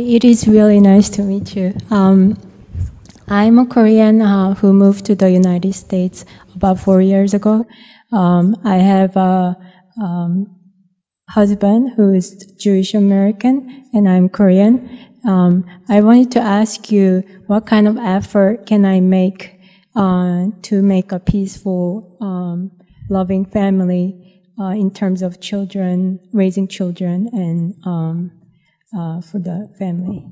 It is really nice to meet you. I'm a Korean who moved to the United States about 4 years ago. I have a husband who is Jewish American, and I'm Korean. I wanted to ask you, what kind of effort can I make to make a peaceful, loving family in terms of children, raising children, and for the family?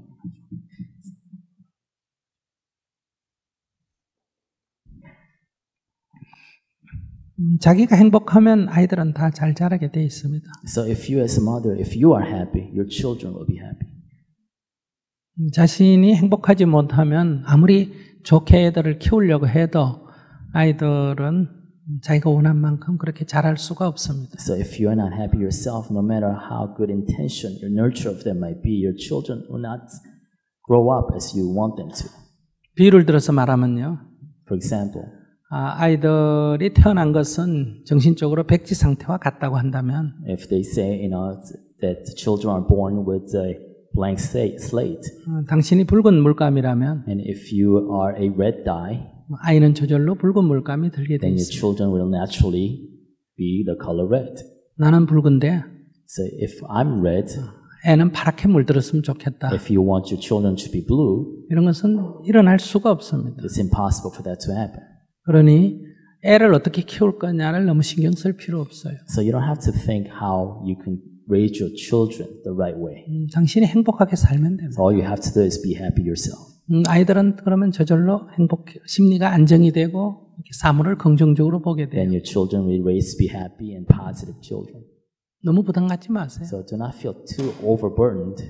자기가 행복하면 아이들은 다 잘 자라게 돼 있습니다. So if you as a mother, if you are happy, your children will be happy. 자신이 행복하지 못하면 아무리 좋게 애들을 키우려고 해도 아이들은 자기가 원한 만큼 그렇게 자랄 수가 없습니다. So if you are not happy yourself, no matter how good intention your nurture of them might be, your children will not grow up as you want them to. 비유를 들어서 말하면요. For example, 아이들이 태어난 것은 정신적으로 백지 상태와 같다고 한다면 if they say, that the children are born with a blank slate, 당신이 붉은 물감이라면 and if you are a red dye, 아이는 저절로 붉은 물감이 들게 돼 then your 있습니다. children will naturally be the color red. 나는 붉은데 So if I'm red, 애는 파랗게 물들었으면 좋겠다. if you want your children to be blue, 이런 것은 일어날 수가 없습니다. it's impossible for that to happen. 그러니 애를 어떻게 키울 거냐를 너무 신경 쓸 필요 없어요. So you don't have to think how you can raise your children the right way. 당신이 행복하게 살면 됩니다. All you have to do is be happy yourself. 아이들은 그러면 저절로 심리가 안정이 되고 이렇게 사물을 긍정적으로 보게 돼요. Then your children will raise to be happy and positive children. 너무 부담 갖지 마세요. So do not feel too overburdened.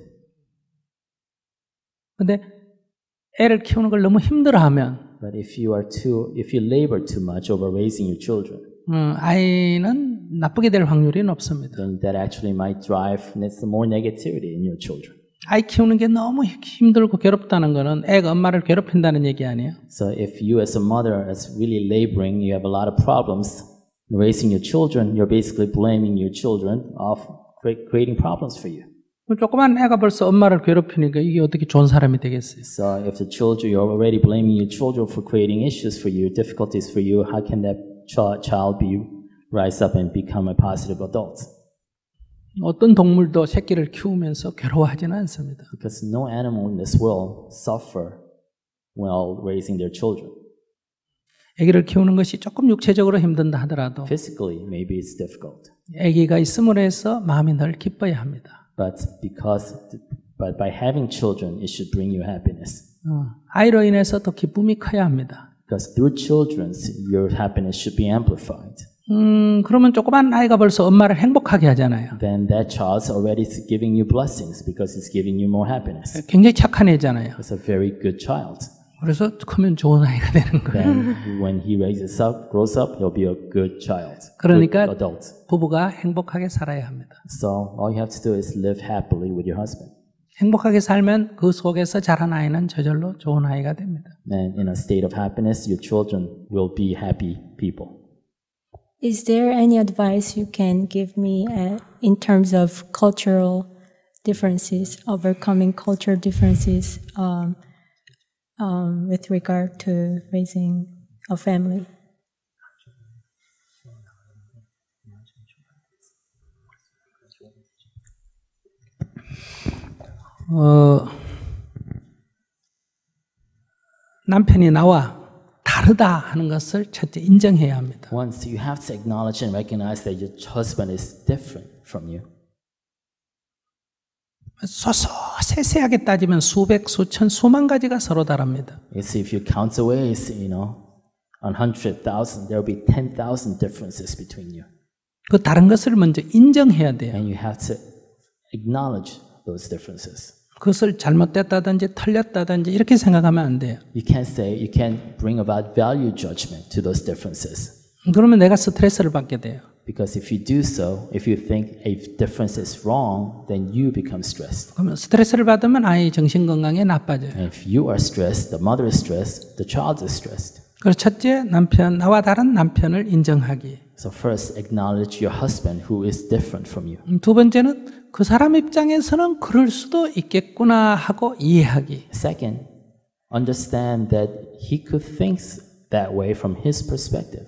근데 애를 키우는 걸 너무 힘들어하면 But if you labor too much over raising your children, 아이는 나쁘게 될 확률이 높습니다. then that actually might drive more negativity in your children. 아이 키우는 게 너무 힘들고 괴롭다는 거는 애가 엄마를 괴롭힌다는 얘기 아니에요. So if you as a mother is really laboring, you have a lot of problems raising your children, you're basically blaming your children of creating problems for you. 조그만 애가 벌써 엄마를 괴롭히니까 이게 어떻게 좋은 사람이 되겠어요? So if the children, you're already blaming your children for creating issues for you, difficulties for you, how can that child rise up and become a positive adult? 어떤 동물도 새끼를 키우면서 괴로워하지는 않습니다. Because no animal in this world suffer while raising their children. 아기를 키우는 것이 조금 육체적으로 힘든다 하더라도 Physically, maybe it's difficult. 아기가 있음으로 해서 마음이 늘 기뻐야 합니다. But by having children, it should bring you happiness. 아이로 인해서 더 기쁨이 커야 합니다. Because through children, your happiness should be amplified. 그러면 조그만 아이가 벌써 엄마를 행복하게 하잖아요. Then that child's already giving you blessings because it's giving you more happiness. 굉장히 착한 애잖아요. It's a very good child. 그래서 크면 좋은 아이가 되는 거예요. Then when he grows up, he'll be a good child, 그러니까 good adult. 부부가 행복하게 살아야 합니다. So all you have to do is live happily with your husband. 행복하게 살면 그 속에서 자란 아이는 저절로 좋은 아이가 됩니다. And in a state of happiness, your children will be happy people. Is there any advice you can give me in terms of cultural differences, overcoming cultural differences with regard to raising a family? 남편이 나와 다르다 하는 것을 첫째 인정해야 합니다. Once you have to acknowledge and recognize that your husband is different from you. 세세하게 따지면 수백, 수천, 수만 가지가 서로 다릅니다. Yes, if you count the ways, on 100,000, there will be 10,000 differences between you. 그 다른 것을 먼저 인정해야 돼요. And you have to acknowledge those differences. 그것을 잘못됐다든지 틀렸다든지 이렇게 생각하면 안 돼요. You can't bring about value judgment to those differences. 그러면 내가 스트레스를 받게 돼요. Because if you do so, if you think a difference is wrong, then you become stressed. 그러면 스트레스를 받으면 아이 정신 건강에 나빠져요. And if you are stressed, the mother is stressed, the child is stressed. 그래서 첫째, 나와 다른 남편을 인정하기. So first, acknowledge your husband who is different from you. 두 번째는 그 사람 입장에서는 그럴 수도 있겠구나 하고 이해하기. Second, understand that he could think that way from his perspective.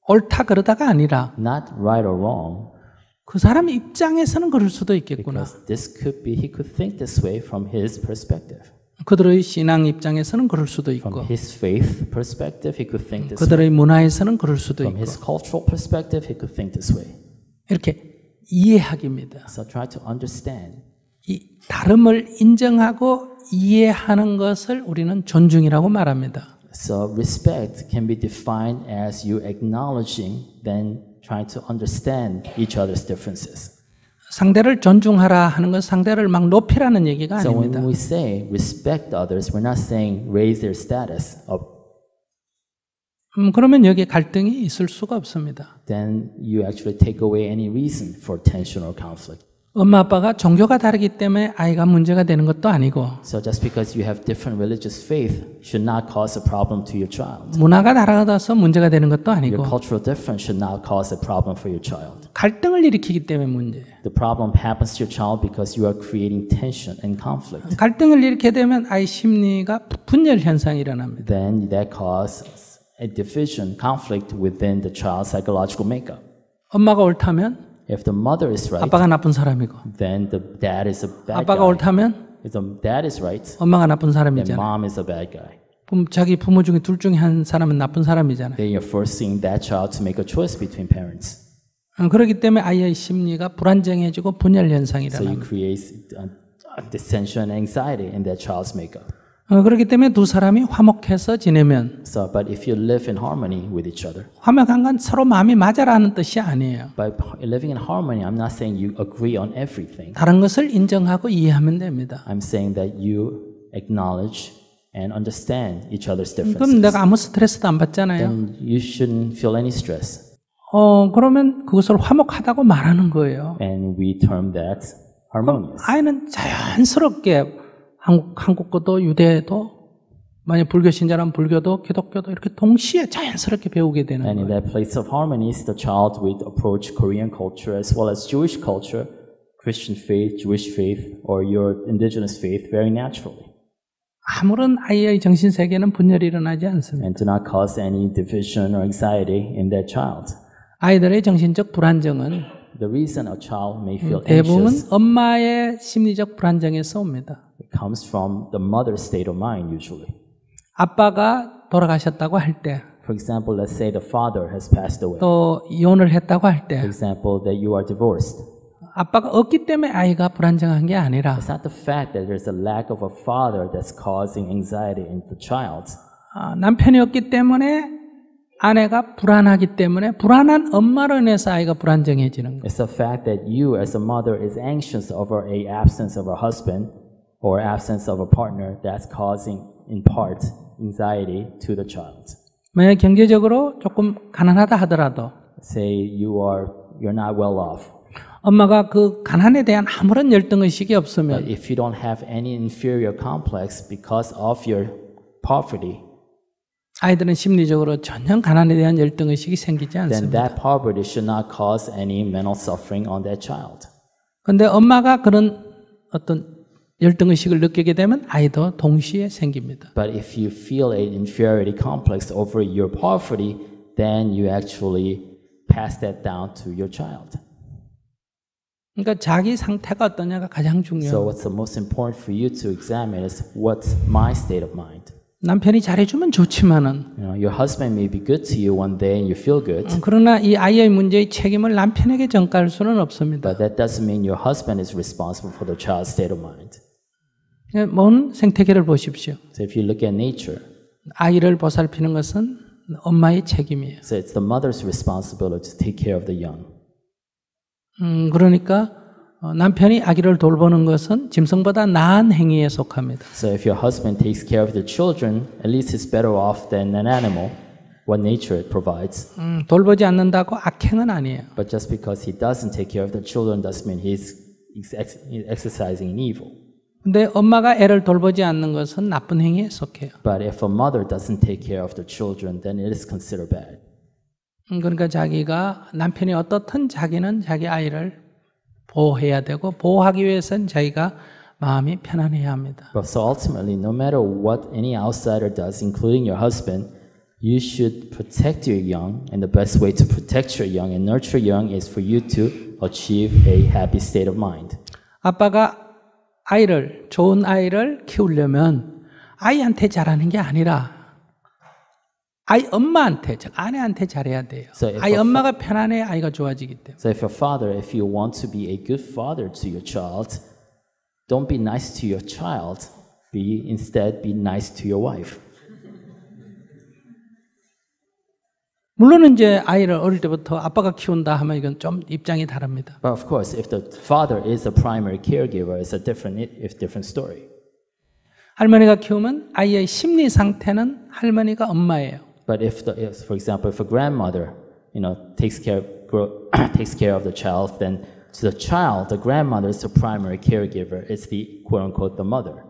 옳다 그러다가 아니라 Not right or wrong, 그 사람 입장에서는 그럴 수도 있겠구나. because this could be, he could think this way from his perspective. 그들의 신앙 입장에서는 그럴 수도 From 있고 his faith perspective, he could think this way. 그들의 문화에서는 그럴 수도 From 있고 his cultural perspective, he could think this way. 이렇게 이해하기입니다. So try to understand. 이 다름을 인정하고 이해하는 것을 우리는 존중이라고 말합니다. So respect can be defined as you acknowledging, then trying to understand each other's differences. 상대를 존중하라 하는 건 상대를 막 높이라는 얘기가 So when 아닙니다. we say respect others, we're not saying raise their status up. 그러면 여기에 갈등이 있을 수가 없습니다. Then you actually take away any reason for tension or conflict. 엄마 아빠가 종교가 다르기 때문에 아이가 문제가 되는 것도 아니고 So just because you have different religious faith should not cause a problem to your child. 문화가 다르다서 문제가 되는 것도 Your 아니고 cultural difference should not cause a problem for your child. 갈등을 일으키기 때문에 문제예요. The problem happens to your child because you are creating tension and conflict. 갈등을 일으키게 되면 아이 심리가 분열 현상이 일어납니다. Then that causes a division, conflict within the child's psychological makeup. 엄마가 옳다면 If the mother is right, 아빠가 나쁜 사람이고 then the dad is a bad 아빠가 guy. 옳다면 If the dad is right, 엄마가 나쁜 then 사람이잖아요. mom is a bad guy. 자기 부모 중에 둘 중에 한 사람은 나쁜 사람이잖아요. Then you're forcing that child to make a choice between parents. 그렇기 때문에 아이의 심리가 불안정해지고 분열 현상이 So you 일어납니다. create dissension and anxiety in that child's makeup. 그렇기 때문에 두 사람이 화목해서 지내면 So, but if you live in harmony with each other, 화목한 건 서로 마음이 맞아라는 뜻이 아니에요. by living in harmony, I'm not saying you agree on everything. 다른 것을 인정하고 이해하면 됩니다. I'm saying that you acknowledge and understand each other's 그럼 differences. 내가 아무 스트레스도 안 받잖아요. Then you shouldn't feel any stress. 그러면 그것을 화목하다고 말하는 거예요. And we term that harmonious. 아이는 자연스럽게 한국어도 유대도 만약 불교 신자라면 불교도 기독교도 이렇게 동시에 자연스럽게 배우게 되는 And in 거예요. that place of harmony, the child will approach Korean culture as well as Jewish culture, Christian faith, Jewish faith, or your indigenous faith very naturally. 아무런 아이의 정신 세계는 분열이 일어나지 않습니다. And do not cause any division or anxiety in that child. 아이들의 정신적 불안정은 The reason a child may feel 대부분 anxious 엄마의 심리적 불안정에서 옵니다. comes from the mother's state of mind usually. 아빠가 돌아가셨다고 할 때, For example, let's say the father has passed away. 또 이혼을 했다고 할 For 때, example, that you are divorced. 아빠가 없기 때문에 아이가 불안정한 게 아니라 It's not the fact that there's a lack of a father that's causing anxiety in the child. 남편이 없기 때문에 아내가 불안하기 때문에 불안한 엄마로 인해서 아이가 불안정해지는 거예요. It's the fact that you as a mother is anxious over a absence of a husband or absence of a partner that's causing in part anxiety to the child. 만약 경제적으로 조금 가난하다 하더라도 Say you're not well off. 엄마가 그 가난에 대한 아무런 열등의식이 But 없으면 if you don't have any inferior complex because of your poverty, 아이들은 심리적으로 전혀 가난에 대한 열등의식이 생기지 then 않습니다. that poverty should not cause any mental suffering on that child. 그런데 엄마가 그런 어떤 열등의식을 느끼게 되면 아이도 동시에 생깁니다. But if you feel an inferiority complex over your poverty, then you actually pass that down to your child. 그러니까 자기 상태가 어떠냐가 가장 So 중요해요. what's the most important for you to examine is what's my state of mind. 남편이 잘해주면 좋지만은 Your husband may be good to you one day and you feel good, 그러나 이 아이의 문제의 책임을 남편에게 전가할 수는 없습니다. but that doesn't mean your husband is responsible for the child's state of mind. 먼 생태계를 보십시오. So if you look at nature, 아이를 보살피는 것은 엄마의 책임이에요. so it's the mother's responsibility to take care of the young. 그러니까 남편이 아기를 돌보는 것은 짐승보다 나은 행위에 속합니다. So if your husband takes care of the children, at least he's better off than an animal, what nature provides. 돌보지 않는다고 악행은 아니에요. But just because he doesn't take care of the children doesn't mean he's exercising in evil. 근데 엄마가 애를 돌보지 않는 것은 나쁜 행위에 속해요. But if a mother doesn't take care of the children, then it is considered bad. 그러니까 자기가 남편이 어떻든 자기는 자기 아이를 보호해야 되고 보호하기 위해서는 자기가 마음이 편안해야 합니다. But so ultimately, no matter what any outsider does, including your husband, you should protect your young, and the best way to protect your young and nurture young is for you to achieve a happy state of mind. 아빠가 좋은 아이를 키우려면 아이한테 잘하는 게 아니라 아이 엄마한테, 즉 아내한테 잘해야 돼요. 아이 엄마가 편안해 아이가 좋아지기 때문에. So if you want to be a good father to your child, don't be nice to your child. Instead, be nice to your wife. 물론 이제 아이를 어릴 때부터 아빠가 키운다 하면 이건 좀 입장이 다릅니다. But of course, if the father is the primary caregiver, it's a different story. 할머니가 키우면 아이의 심리 상태는 할머니가 엄마예요. But for example, if a grandmother, takes care of the child, then to the child, the grandmother is the primary caregiver. It's the quote unquote the mother.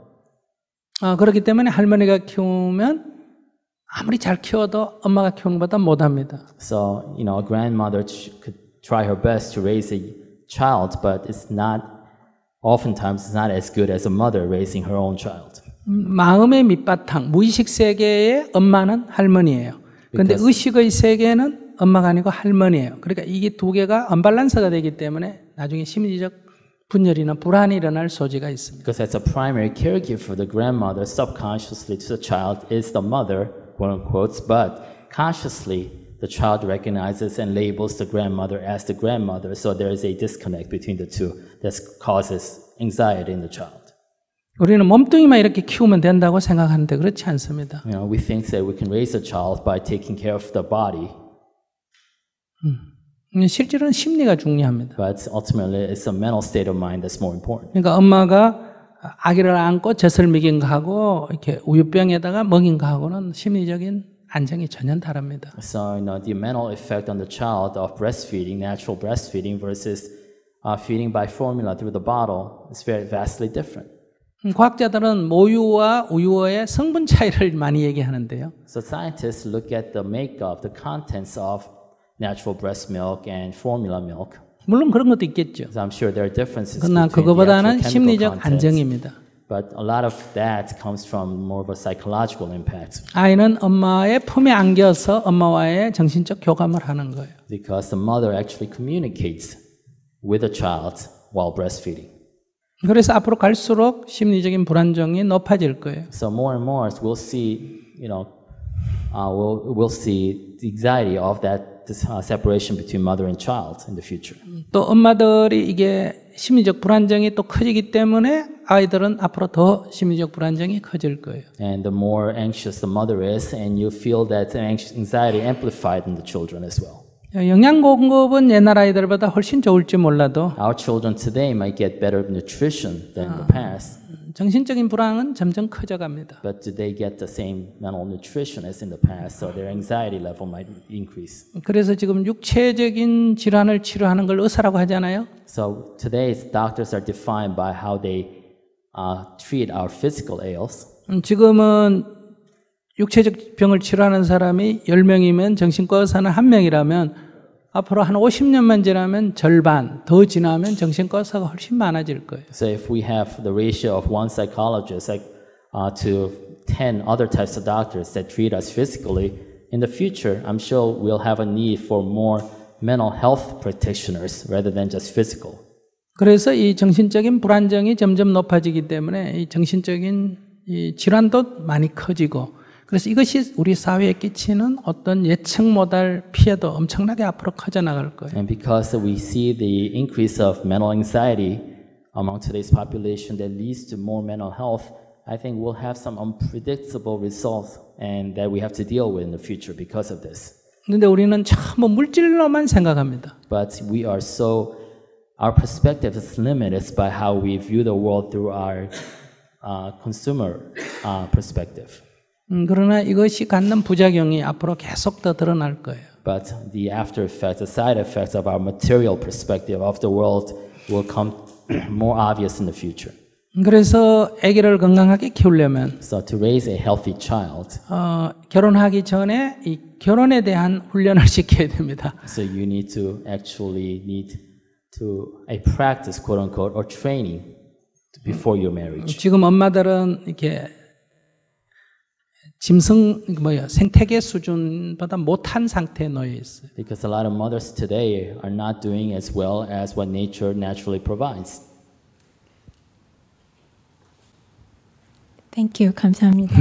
그렇기 때문에 할머니가 키우면 아무리 잘 키워도 엄마가 키우는 것보다 못합니다. So, a grandmother could try her best to raise a child, but oftentimes it's not as good as a mother raising her own child. 마음의 밑바탕, 무의식 세계의 엄마는 할머니예요. 그런데 의식의 세계는 엄마가 아니고 할머니예요. 그러니까 이게 두 개가 언밸런스가 되기 때문에 나중에 심리적 분열이나 불안이 일어날 소지가 있습니다. Because as a primary caregiver for the grandmother, subconsciously to the child is the mother, quote unquote, but consciously the child recognizes and labels the grandmother as the grandmother, so there is a disconnect between the two that causes anxiety in the child. 우리는 몸뚱이만 이렇게 키우면 된다고 생각하는데 그렇지 않습니다. We think that we can raise a child by taking care of the body. 실제로는 심리가 중요합니다. But ultimately, it's a mental state of mind that's more important. 그러니까 엄마가 아기를 안고 젖을 먹인 거하고 이렇게 우유병에다가 먹인 거하고는 심리적인 안정이 전혀 다릅니다. So, the mental effect on the child of breastfeeding, natural breastfeeding, versus feeding by formula through the bottle is vastly different. 과학자들은 모유와 우유의 성분 차이를 많이 얘기하는데요. So scientists look at the makeup, the contents of natural breast milk and formula milk. 물론 그런 것도 있겠죠. So I'm sure there are differences 그러나 between the 그거보다는 actual 심리적 chemical contents. 안정입니다. But a lot of that comes from more of a psychological impact. 아이는 엄마의 품에 안겨서 엄마와의 정신적 교감을 하는 거예요. Because the mother actually communicates with the child while breastfeeding. 그래서 앞으로 갈수록 심리적인 불안정이 높아질 거예요. So more and more we'll see, we'll see the anxiety of that separation between mother and child in the future. 또 엄마들이 이게 심리적 불안정이 또 커지기 때문에 아이들은 앞으로 더 심리적 불안정이 커질 거예요. And the more anxious the mother is, and you feel that anxiety amplified in the children as well. 영양 공급은 옛날 아이들보다 훨씬 좋을지 몰라도 Our children today might get better nutrition than in the past. 정신적인 불안은 점점 커져갑니다. But do they get the same mental nutrition as in the past? So their anxiety level might increase. 그래서 지금 육체적인 질환을 치료하는 걸 의사라고 하잖아요. So today's doctors are defined by how they treat our physical ails. 지금은 육체적 병을 치료하는 사람이 10명이면 정신과 의사는 1명이라면 앞으로 한 50년만 지나면 절반, 더 지나면 정신과 의사가 훨씬 많아질 거예요. So if we have the ratio of one psychologist to 10 other types of doctors that treat us physically, in the future, I'm sure we'll have a need for more mental health practitioners rather than just physical. 그래서 이 정신적인 불안정이 점점 높아지기 때문에 이 정신적인 이 질환도 많이 커지고 그래서 이것이 우리 사회에 끼치는 어떤 예측 못할 피해도 엄청나게 앞으로 커져나갈 거예요. And because we see the increase of mental anxiety among today's population that leads to more mental health, I think we'll have some unpredictable results and that we have to deal with in the future because of this. 그런데 우리는 전부 물질로만 생각합니다. But our perspective is limited by how we view the world through our consumer perspective. 그러나 이것이 갖는 부작용이 앞으로 계속 더 드러날 거예요. But the after effects, the side effects of our material perspective of the world will come more obvious in the future. 그래서 아기를 건강하게 키우려면 So to raise a healthy child, 결혼하기 전에 이 결혼에 대한 훈련을 시켜야 됩니다. so you need to a practice, quote unquote, or training before your marriage. 지금 엄마들은 이렇게 생태계 수준보다 못한 상태에 놓여 있어요. Because a lot of mothers today are not doing as well as what nature naturally provides. Thank you. 감사합니다.